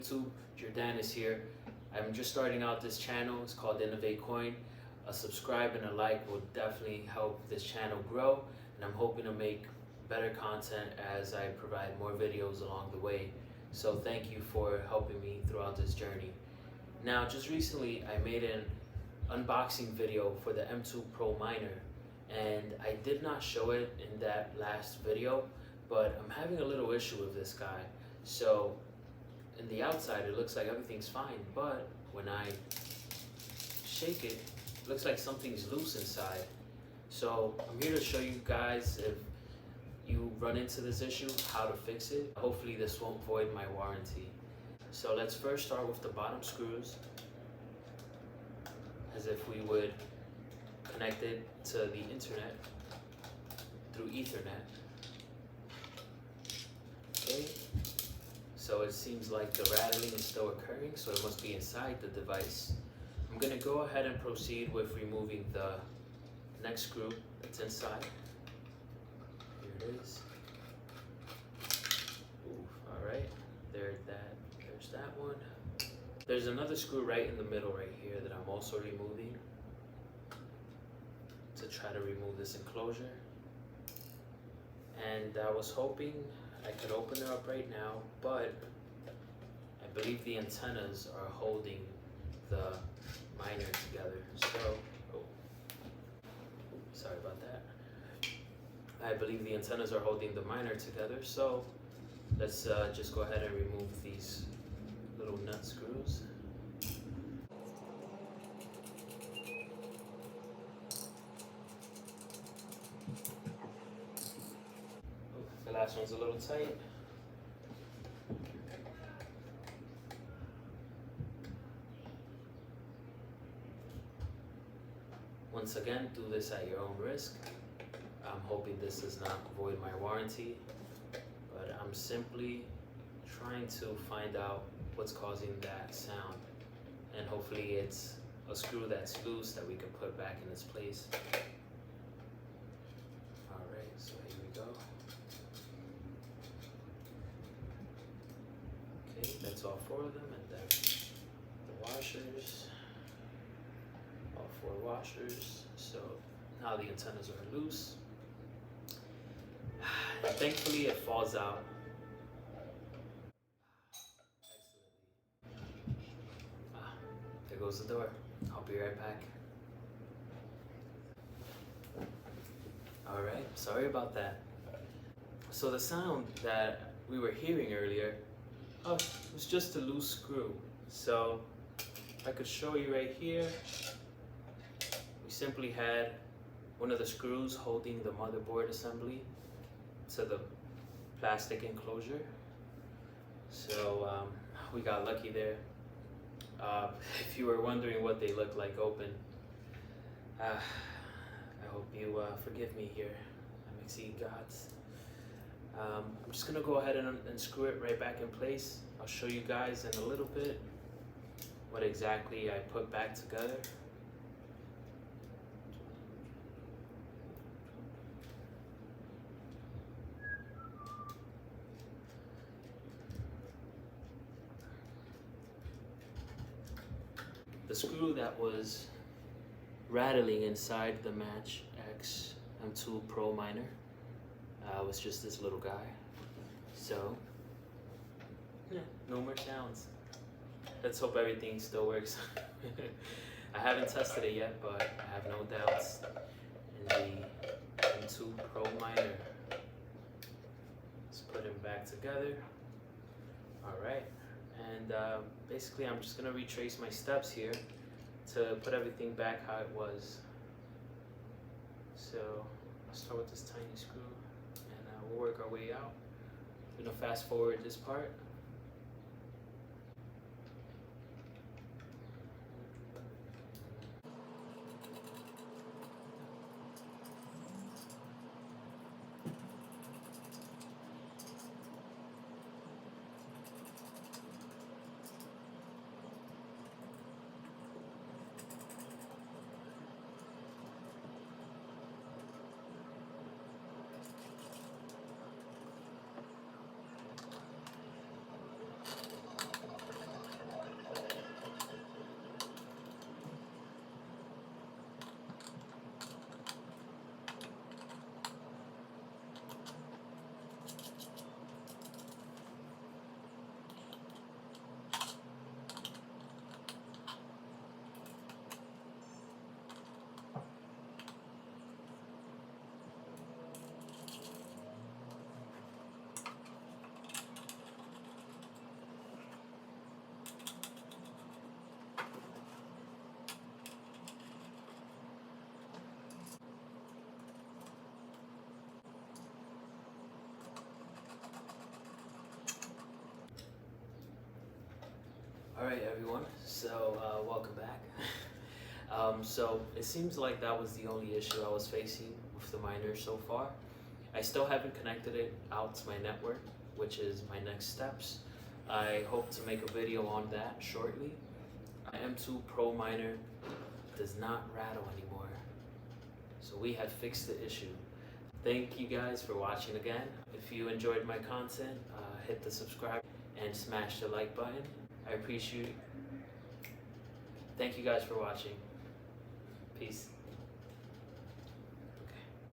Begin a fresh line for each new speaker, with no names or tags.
YouTube, Jordan is here. I'm just starting out this channel. It's called Innovate Coin. A subscribe and a like will definitely help this channel grow, and I'm hoping to make better content as I provide more videos along the way. So thank you for helping me throughout this journey. Now, just recently I made an unboxing video for the M2 Pro Miner, and I did not show it in that last video, but I'm having a little issue with this guy. So in the outside it looks like everything's fine, but when I shake it, it looks like something's loose inside. So I'm here to show you guys, if you run into this issue, how to fix it. Hopefully this won't void my warranty. So let's first start with the bottom screws, as if we would connect it to the internet through Ethernet. Okay, so it seems like the rattling is still occurring, so it must be inside the device. I'm going to go ahead and proceed with removing the next screw that's inside. Here it is. Alright, there's that one. There's another screw right in the middle right here that I'm also removing to try to remove this enclosure. And I was hoping I could open it up right now, but I believe the antennas are holding the miner together. So, sorry about that. I believe the antennas are holding the miner together. So let's just go ahead and remove these little nut screws. The last one's a little tight. Once again, do this at your own risk. I'm hoping this does not void my warranty, but I'm simply trying to find out what's causing that sound, and hopefully it's a screw that's loose that we can put back in its place. Alright, so here we go. Okay, that's all four of them, and then the washers, all four washers. So now the antennas are loose, and thankfully it falls out. There goes the door. I'll be right back. Alright, sorry about that. So the sound that we were hearing earlier, it was just a loose screw. So I could show you right here. We simply had one of the screws holding the motherboard assembly to the plastic enclosure. So we got lucky there. If you were wondering what they look like open, I hope you forgive me here, MXC gods. I'm just gonna go ahead and screw it right back in place. I'll show you guys in a little bit what exactly I put back together. The screw that was rattling inside the Match X M2 Pro Miner was just this little guy. So, yeah, no more sounds. Let's hope everything still works. I haven't tested it yet, but I have no doubts in the M2 Pro Miner. Let's put him back together. Alright. And basically I'm just going to retrace my steps here to put everything back how it was. So I'll start with this tiny screw, and we'll work our way out. We're going to fast forward this part. Alright everyone, so welcome back. So it seems like that was the only issue I was facing with the miner so far. I still haven't connected it out to my network, which is my next steps. I hope to make a video on that shortly. My M2 Pro miner does not rattle anymore, so we have fixed the issue. Thank you guys for watching again. If you enjoyed my content, hit the subscribe and smash the like button. I appreciate it. Thank you guys for watching. Peace.